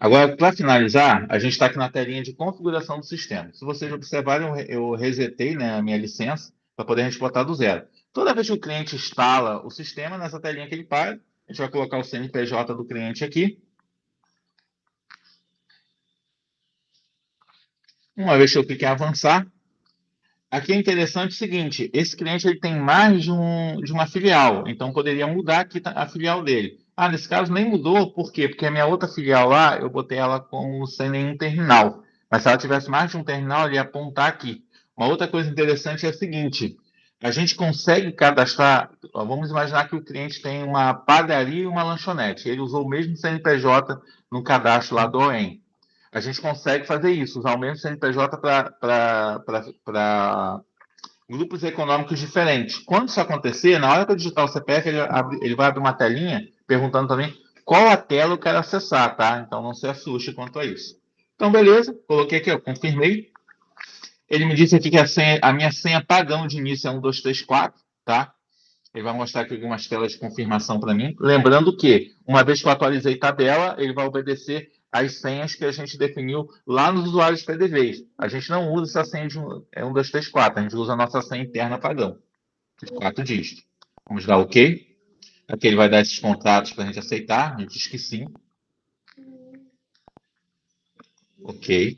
Agora, para finalizar, a gente está aqui na telinha de configuração do sistema. Se vocês observarem, eu resetei, né, a minha licença para poder a gente botar do zero. Toda vez que o cliente instala o sistema, nessa telinha que ele para, a gente vai colocar o CNPJ do cliente aqui. Uma vez que eu clique em avançar, aqui é interessante o seguinte, esse cliente ele tem mais de uma filial, então poderia mudar aqui a filial dele. Ah, nesse caso nem mudou, por quê? Porque a minha outra filial lá, eu botei ela como sem nenhum terminal. Mas se ela tivesse mais de um terminal, ele ia apontar aqui. Uma outra coisa interessante é a seguinte, a gente consegue cadastrar, vamos imaginar que o cliente tem uma padaria e uma lanchonete, ele usou o mesmo CNPJ no cadastro lá do OEM. A gente consegue fazer isso, usar o mesmo CNPJ para grupos econômicos diferentes. Quando isso acontecer, na hora que eu digitar o CPF, ele vai abrir uma telinha perguntando também qual a tela eu quero acessar, tá? Então não se assuste quanto a isso. Então, beleza, coloquei aqui, eu confirmei. Ele me disse aqui que a minha senha padrão de início é 1234, tá? Ele vai mostrar aqui algumas telas de confirmação para mim. Lembrando que, uma vez que eu atualizei tabela, ele vai obedecer às senhas que a gente definiu lá nos usuários PDVs. A gente não usa essa senha de 1, 2, 3, 4. A gente usa a nossa senha interna padrão, de 4 dígitos. Vamos dar OK. Aqui ele vai dar esses contratos para a gente aceitar. A gente diz que sim. OK.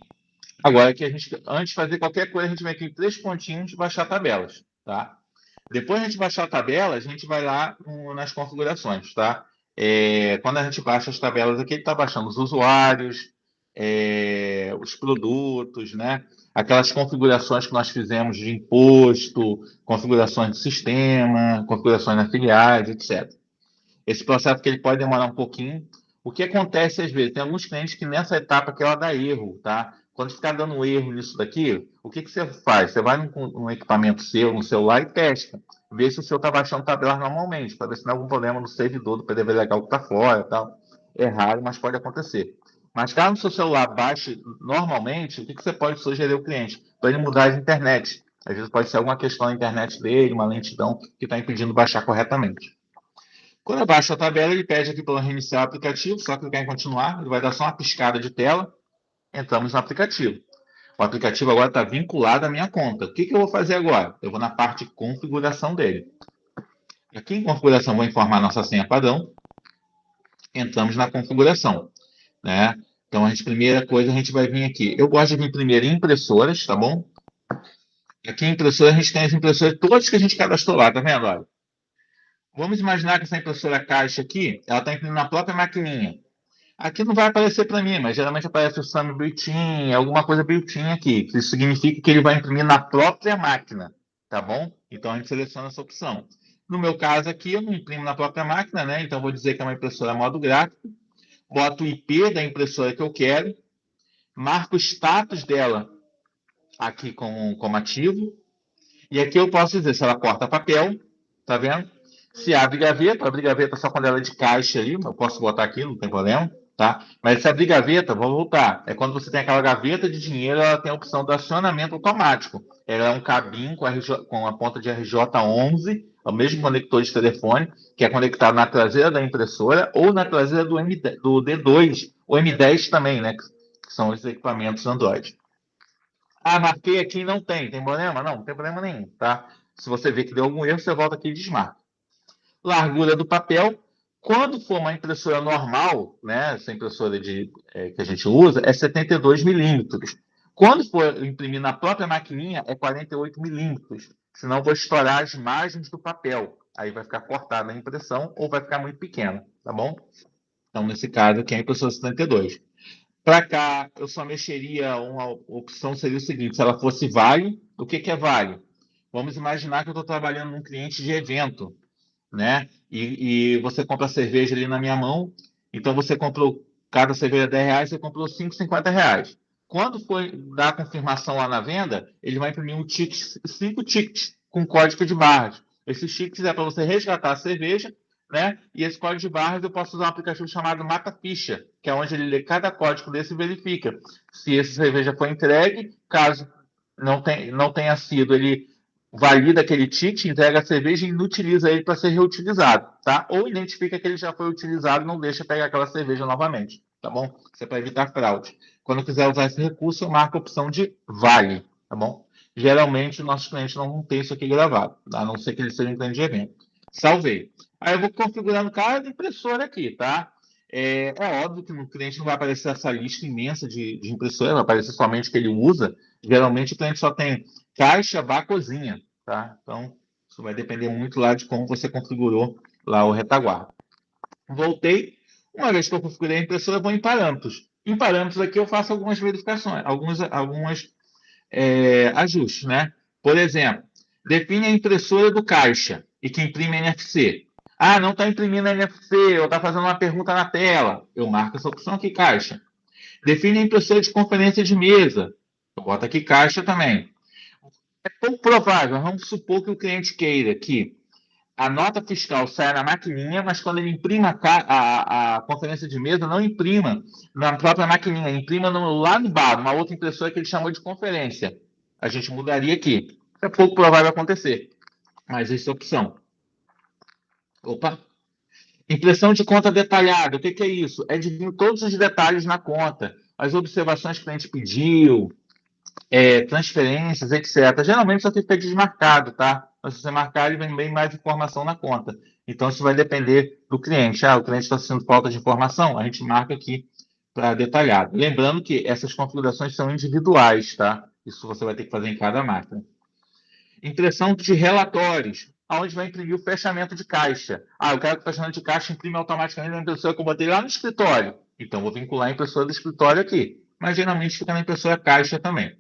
Agora, aqui antes de fazer qualquer coisa, a gente vem aqui em 3 pontinhos e baixar tabelas, tá? Depois de a gente baixar a tabela, a gente vai lá nas configurações, tá? Quando a gente baixa as tabelas aqui, ele está baixando os usuários, os produtos, né? Aquelas configurações que nós fizemos de imposto, configurações do sistema, configurações na filiais, etc. Esse processo que ele pode demorar um pouquinho. O que acontece às vezes? Tem alguns clientes que nessa etapa que ela dá erro, tá? Quando ficar dando erro nisso daqui, o que você faz? Você vai num equipamento seu, no celular e testa. Vê se o seu está baixando tabelas normalmente, para ver se não há algum problema no servidor do PDV Legal que está fora. Tal. É raro, mas pode acontecer. Mas caso o seu celular baixe normalmente, o que você pode sugerir ao cliente? Para ele mudar de internet. Às vezes pode ser alguma questão na internet dele, uma lentidão que está impedindo baixar corretamente. Quando eu baixo a tabela, ele pede aqui para reiniciar o aplicativo, só clicar em continuar, ele vai dar só uma piscada de tela, entramos no aplicativo. O aplicativo agora está vinculado à minha conta. O que eu vou fazer agora? Eu vou na parte de configuração dele. Aqui em configuração, vou informar nossa senha padrão. Entramos na configuração, né? Então, primeira coisa, a gente vai vir aqui. Eu gosto de vir primeiro em impressoras, tá bom? Aqui em impressoras, a gente tem as impressoras todas que a gente cadastrou lá, tá vendo? Olha. Vamos imaginar que essa impressora caixa aqui, ela está imprimindo na própria maquininha. Aqui não vai aparecer para mim, mas geralmente aparece o SAM built-in, alguma coisa built-in aqui. Isso significa que ele vai imprimir na própria máquina, tá bom? Então a gente seleciona essa opção. No meu caso aqui, eu não imprimo na própria máquina, né? Então vou dizer que é uma impressora modo gráfico. Boto o IP da impressora que eu quero. Marco o status dela aqui como ativo. E aqui eu posso dizer se ela corta papel, tá vendo? Se abre gaveta só quando ela é de caixa ali, eu posso botar aqui, não tem problema, tá? Mas se abrir gaveta, vou voltar. É quando você tem aquela gaveta de dinheiro, ela tem a opção do acionamento automático. Ela é um cabinho com a ponta de RJ11, é o mesmo conector de telefone, que é conectado na traseira da impressora ou na traseira do D2, ou M10 também, né? Que são os equipamentos Android. Ah, marquei aqui e não tem. Tem problema? Não, não tem problema nenhum, tá? Se você vê que deu algum erro, você volta aqui e desmarca. Largura do papel. Quando for uma impressora normal, né, essa impressora que a gente usa, é 72 milímetros. Quando for imprimir na própria maquininha, é 48 milímetros. Senão vou estourar as margens do papel. Aí vai ficar cortada a impressão ou vai ficar muito pequena, tá bom? Então, nesse caso aqui, é a impressora 72. Para cá, eu só mexeria, uma opção seria o seguinte, se ela fosse Vale, o que é Vale? Vamos imaginar que eu estou trabalhando num cliente de evento, né? E você compra cerveja ali na minha mão, então você comprou, cada cerveja R$ 10, você comprou 5,50. Quando for dar a confirmação lá na venda, ele vai imprimir 5 tickets com código de barras. Esses tickets é para você resgatar a cerveja, né? E esse código de barras eu posso usar um aplicativo chamado Mata Ficha, que é onde ele lê cada código desse e verifica se essa cerveja foi entregue. Caso não tenha sido, ele valida aquele ticket, entrega a cerveja e inutiliza ele para ser reutilizado, tá? Ou identifica que ele já foi utilizado e não deixa pegar aquela cerveja novamente. tá bom? Isso é para evitar fraude. Quando eu quiser usar esse recurso, eu marco a opção de vale, tá bom? Geralmente, nossos clientes não vão ter isso aqui gravado, a não ser que eles sejam clientes de evento. Salvei. Aí eu vou configurando cada impressora aqui, tá? É óbvio que no cliente não vai aparecer essa lista imensa de impressoras, vai aparecer somente o que ele usa. Geralmente o cliente só tem caixa, bar, cozinha, tá? Então, isso vai depender muito lá de como você configurou lá o retaguarda. Voltei. Uma vez que eu configurei a impressora, eu vou em parâmetros. Em parâmetros aqui eu faço algumas verificações, alguns ajustes, né? Por exemplo, define a impressora do caixa e que imprime NFC. Ah, não está imprimindo NFC, ou está fazendo uma pergunta na tela. Eu marco essa opção aqui, caixa. Define a impressora de conferência de mesa. Eu boto aqui caixa também. É pouco provável, vamos supor que o cliente queira que a nota fiscal saia na maquininha, mas quando ele imprima a conferência de mesa, não imprima na própria maquininha, imprima lá no bar, uma outra impressora que ele chamou de conferência. A gente mudaria aqui. É pouco provável acontecer, mas essa é a opção. Opa! Impressão de conta detalhada. O que é isso? É de vir todos os detalhes na conta. As observações que a gente pediu, transferências, etc. Geralmente isso aqui fica desmarcado, tá? Mas se você marcar, ele vem bem mais informação na conta. Então, isso vai depender do cliente. Ah, o cliente está sendo falta de informação? A gente marca aqui para detalhado. Lembrando que essas configurações são individuais, tá? Isso você vai ter que fazer em cada máquina. Impressão de relatórios, aonde vai imprimir o fechamento de caixa. Ah, eu quero que o fechamento de caixa imprime automaticamente na impressora que eu botei lá no escritório. Então, vou vincular a impressora do escritório aqui. Mas, geralmente, fica na impressora caixa também.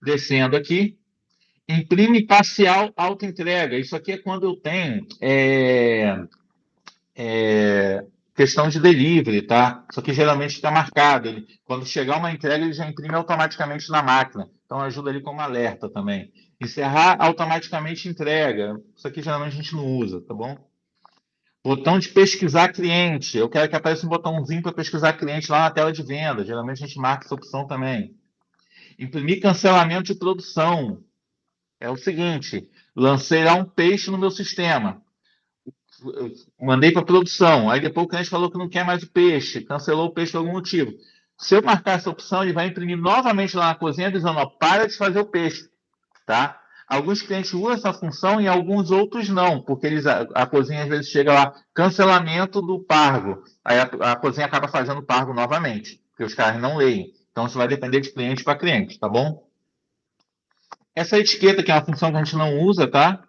Descendo aqui, imprime parcial auto-entrega. Isso aqui é quando eu tenho questão de delivery, tá? Isso aqui geralmente está marcado. Quando chegar uma entrega, ele já imprime automaticamente na máquina. Então, ajuda ali como alerta também. Encerrar automaticamente entrega. Isso aqui geralmente a gente não usa, tá bom? Botão de pesquisar cliente. Eu quero que apareça um botãozinho para pesquisar cliente lá na tela de venda. Geralmente a gente marca essa opção também. Imprimir cancelamento de produção. É o seguinte, lancei lá um peixe no meu sistema, mandei para produção, aí depois o cliente falou que não quer mais o peixe, cancelou o peixe por algum motivo. Se eu marcar essa opção, ele vai imprimir novamente lá na cozinha, avisando, ó, para de fazer o peixe, tá? Alguns clientes usam essa função e alguns outros não, porque a cozinha às vezes chega lá, cancelamento do pargo, aí a cozinha acaba fazendo o pargo novamente, porque os caras não leem. Então isso vai depender de cliente para cliente, tá bom? Essa etiqueta, que é uma função que a gente não usa, tá?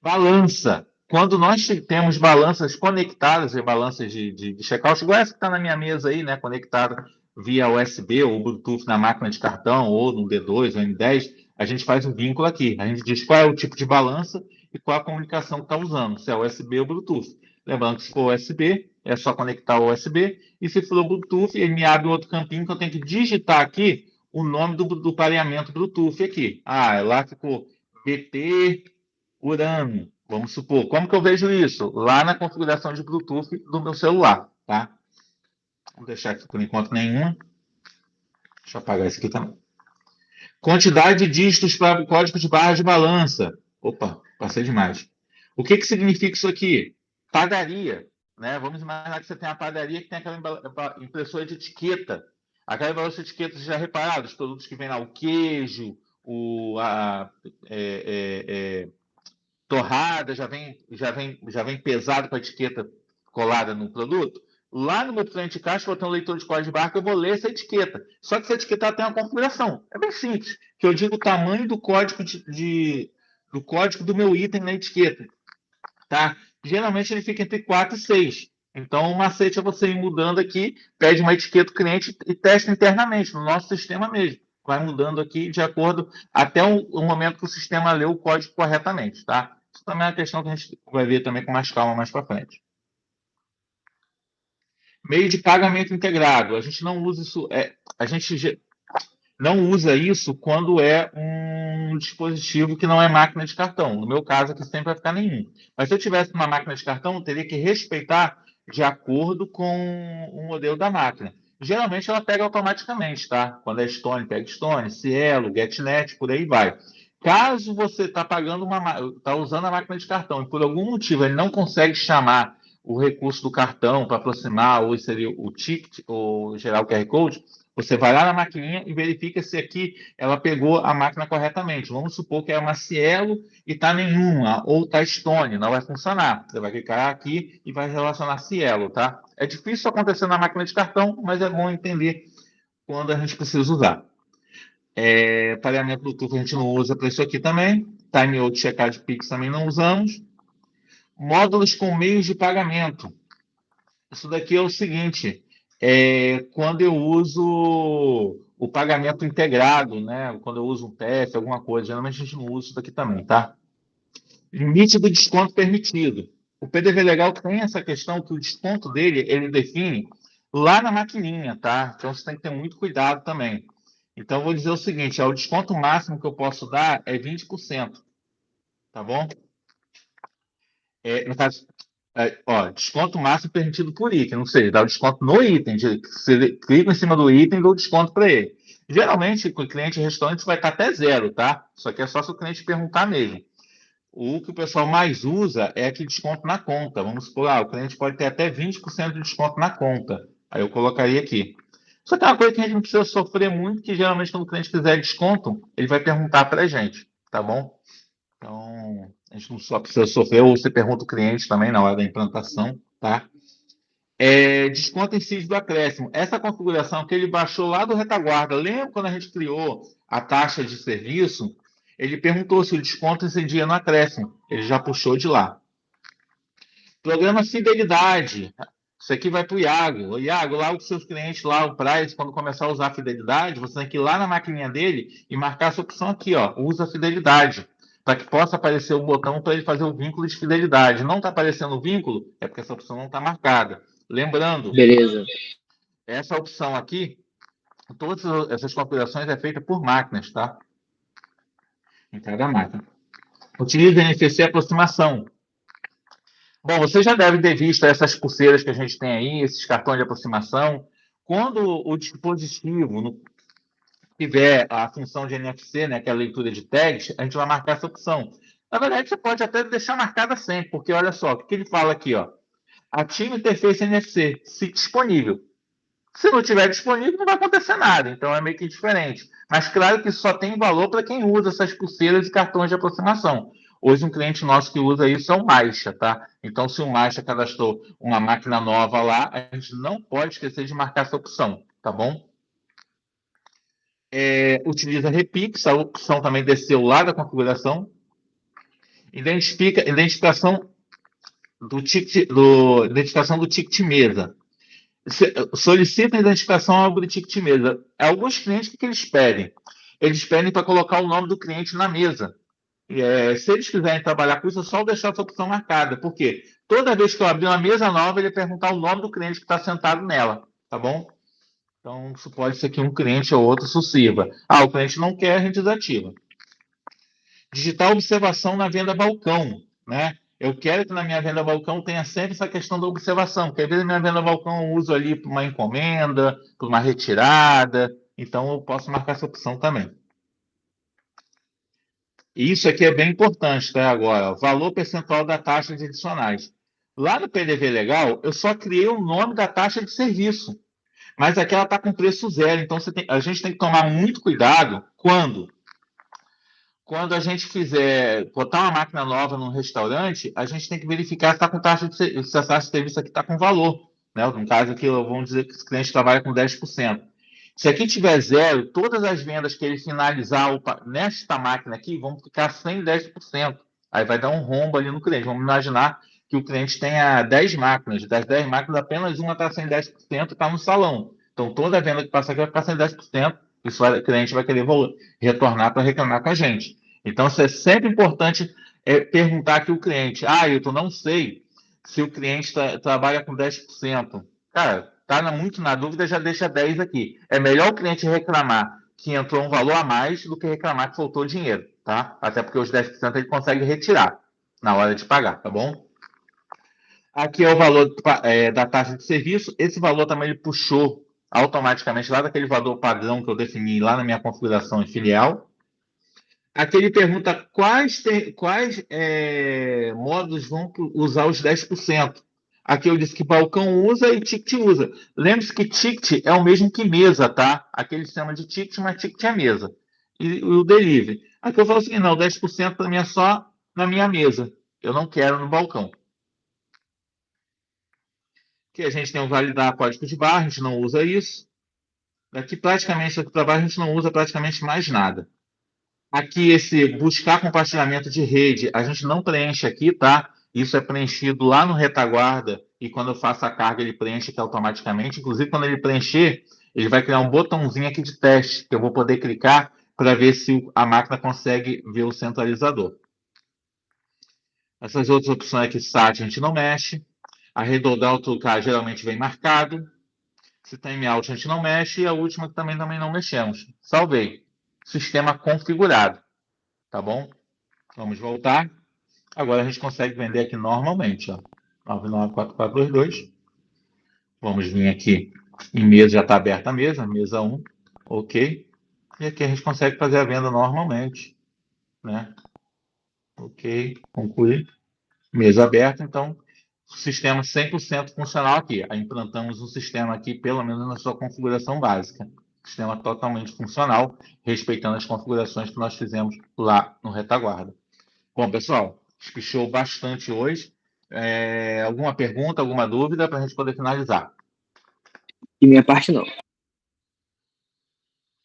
Balança. Quando nós temos balanças conectadas, balanças de checkout, igual essa que está na minha mesa aí, né? Conectada via USB ou Bluetooth na máquina de cartão, ou no D2 ou N10, a gente faz um vínculo aqui. A gente diz qual é o tipo de balança e qual a comunicação que está usando, se é USB ou Bluetooth. Lembrando que se for USB, é só conectar o USB, e se for Bluetooth, ele me abre outro campinho que eu tenho que digitar aqui o nome do pareamento Bluetooth aqui. Ah, lá ficou BT Urano, vamos supor. Como que eu vejo isso? Lá na configuração de Bluetooth do meu celular, tá? Vou deixar aqui por enquanto nenhuma. Deixa eu apagar isso aqui também. Quantidade de dígitos para o código de barra de balança. Opa, passei demais. O que significa isso aqui? Padaria, né? Vamos imaginar que você tem uma padaria que tem aquela impressora de etiqueta. Aquela impressora de etiqueta, vocês já repararam? Os produtos que vem lá, o queijo, torrada, já vem pesado com a etiqueta colada no produto. Lá no meu plano de caixa, eu vou ter um leitor de código de barra que eu vou ler essa etiqueta. Só que essa etiqueta tem uma configuração. É bem simples, que eu digo o tamanho do código do código do meu item na etiqueta. Tá? Geralmente ele fica entre 4 e 6. Então, o macete é você ir mudando aqui, pede uma etiqueta do cliente e testa internamente, no nosso sistema mesmo. Vai mudando aqui de acordo até o momento que o sistema lê o código corretamente, tá? Isso também é uma questão que a gente vai ver também com mais calma mais para frente. Meio de pagamento integrado. A gente não usa isso. A gente não usa isso quando é um dispositivo que não é máquina de cartão. No meu caso, aqui sempre vai ficar nenhum. Mas se eu tivesse uma máquina de cartão, eu teria que respeitar de acordo com o modelo da máquina. Geralmente ela pega automaticamente, tá? Quando é Stone, pega Stone, Cielo, GetNet, por aí vai. Caso você está usando a máquina de cartão e por algum motivo ele não consegue chamar o recurso do cartão para aproximar, ou seria o ticket, ou gerar o QR Code, você vai lá na maquininha e verifica se aqui ela pegou a máquina corretamente. Vamos supor que é uma Cielo e está nenhuma, ou está Stone, não vai funcionar. Você vai clicar aqui e vai relacionar Cielo, tá? É difícil acontecer na máquina de cartão, mas é bom entender quando a gente precisa usar. Pagamento do turno a gente não usa para isso aqui também. Time out checkout Pix também não usamos. Módulos com meios de pagamento. Isso daqui é o seguinte, quando eu uso o pagamento integrado, né? Quando eu uso um TEF, alguma coisa, geralmente a gente não usa isso daqui também, tá? Limite do desconto permitido. O PDV Legal tem essa questão que o desconto dele, ele define lá na maquininha, tá? Então você tem que ter muito cuidado também. Então eu vou dizer o seguinte, o desconto máximo que eu posso dar é 20%, tá bom? No caso, desconto máximo permitido por item, não sei, dá o desconto no item, você clica em cima do item e dá o desconto para ele. Geralmente, com o cliente restaurante vai estar até zero, tá? Isso aqui é só se o cliente perguntar mesmo. O que o pessoal mais usa é aquele desconto na conta. Vamos supor, o cliente pode ter até 20% de desconto na conta. Aí eu colocaria aqui. Só que é uma coisa que a gente não precisa sofrer muito, que geralmente quando o cliente quiser desconto, ele vai perguntar para a gente, tá bom? Então, a gente não só precisa sofrer, ou você pergunta o cliente também na hora da implantação, tá? Desconto em CIS do acréscimo. Essa configuração que ele baixou lá do retaguarda, lembra quando a gente criou a taxa de serviço? Ele perguntou se o desconto incidia no acréscimo. Ele já puxou de lá. Programa Fidelidade. Isso aqui vai para o Iago. O Iago, lá os seus clientes, lá o Price, quando começar a usar a fidelidade, você tem que ir lá na maquininha dele e marcar essa opção aqui, ó, usa fidelidade, para que possa aparecer o botão para ele fazer o vínculo de fidelidade. Não está aparecendo o vínculo, é porque essa opção não está marcada. Lembrando, Beleza. essa opção aqui, todas essas configurações é feita por máquinas, tá? Em cada máquina. Utiliza NFC aproximação. Bom, você já deve ter visto essas pulseiras que a gente tem aí, esses cartões de aproximação. Quando o dispositivo tiver a função de NFC, né, que é a leitura de tags, a gente vai marcar essa opção. Na verdade, você pode até deixar marcada sempre, porque olha só, o que ele fala aqui, ó. Ative interface NFC, se disponível. Se não tiver disponível, não vai acontecer nada. Então é meio que diferente. Mas claro que isso só tem valor para quem usa essas pulseiras e cartões de aproximação. Hoje um cliente nosso que usa isso é o Maixa, tá? Então se o Maixa cadastrou uma máquina nova lá, a gente não pode esquecer de marcar essa opção, tá bom? Utiliza Repix, a opção também desceu lá da configuração. Identificação do ticket mesa. Solicita a identificação ao ticket mesa. Alguns clientes, o que eles pedem? Eles pedem para colocar o nome do cliente na mesa. Se eles quiserem trabalhar com isso, é só deixar essa opção marcada. Por quê? Toda vez que eu abrir uma mesa nova, ele vai perguntar o nome do cliente que está sentado nela. Tá bom? Então, isso pode ser que um cliente ou outro isso sirva. O cliente não quer, a gente desativa. Digitar observação na venda balcão, né? Eu quero que na minha venda balcão tenha sempre essa questão da observação, porque às vezes na minha venda balcão eu uso ali para uma encomenda, para uma retirada, então eu posso marcar essa opção também. E isso aqui é bem importante, tá? Agora, valor percentual da taxa de adicionais. Lá no PDV Legal, eu só criei o nome da taxa de serviço, mas aqui ela está com preço zero, então a gente tem que tomar muito cuidado quando a gente fizer botar uma máquina nova num restaurante, a gente tem que verificar se está com taxa de serviço, se a taxa de serviço aqui está com valor. Né? No caso aqui, vamos dizer que o cliente trabalha com 10%. Se aqui tiver zero, todas as vendas que ele finalizar nesta máquina aqui vão ficar sem 10%. Aí vai dar um rombo ali no cliente. Vamos imaginar que o cliente tenha 10 máquinas. Das 10 máquinas, apenas uma está sem 10% e está no salão. Então, toda venda que passa aqui vai ficar sem 10%. Isso o cliente vai querer retornar para reclamar com a gente. Então, isso é sempre importante perguntar aqui o cliente. Eu não sei se o cliente trabalha com 10%. Cara, está muito na dúvida, já deixa 10 aqui. É melhor o cliente reclamar que entrou um valor a mais do que reclamar que faltou dinheiro, tá? Até porque os 10% ele consegue retirar na hora de pagar, tá bom? Aqui é o valor da taxa de serviço. Esse valor também ele puxou automaticamente lá daquele valor padrão que eu defini lá na minha configuração em filial. Aqui ele pergunta quais módulos vão usar os 10%. Aqui eu disse que balcão usa e ticket usa. Lembre-se que ticket é o mesmo que mesa, tá? Aqui eles chamam de ticket, mas ticket é mesa. E o delivery. Aqui eu falo assim, não, 10% para mim é só na minha mesa. Eu não quero no balcão. Aqui a gente tem o validar código de barra, a gente não usa isso. Aqui praticamente, aqui para baixo, a gente não usa praticamente mais nada. Aqui esse buscar compartilhamento de rede, a gente não preenche aqui, tá? Isso é preenchido lá no retaguarda e quando eu faço a carga ele preenche aqui automaticamente. Inclusive quando ele preencher, ele vai criar um botãozinho aqui de teste que eu vou poder clicar para ver se a máquina consegue ver o centralizador. Essas outras opções aqui, SAT, a gente não mexe. Arredondar ou trocar geralmente vem marcado. Se timeout a gente não mexe. E a última que também não mexemos. Salvei. Sistema configurado. Tá bom? Vamos voltar. Agora a gente consegue vender aqui normalmente. Ó. 99422. Vamos vir aqui em mesa, já está aberta a mesa 1. Ok. E aqui a gente consegue fazer a venda normalmente. Né? Ok, concluir. Mesa aberta, então sistema 100% funcional aqui. Aí implantamos um sistema aqui, pelo menos na sua configuração básica. Sistema totalmente funcional, respeitando as configurações que nós fizemos lá no retaguarda. Bom, pessoal, espichou bastante hoje. Alguma pergunta, alguma dúvida para a gente poder finalizar? De minha parte, não.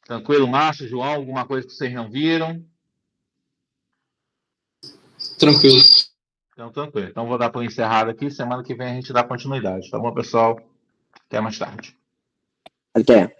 Tranquilo, Márcio, João? Alguma coisa que vocês não viram? Tranquilo. Então, tranquilo. Então, vou dar por encerrado aqui. Semana que vem a gente dá continuidade. Tá bom, pessoal? Até mais tarde. Até.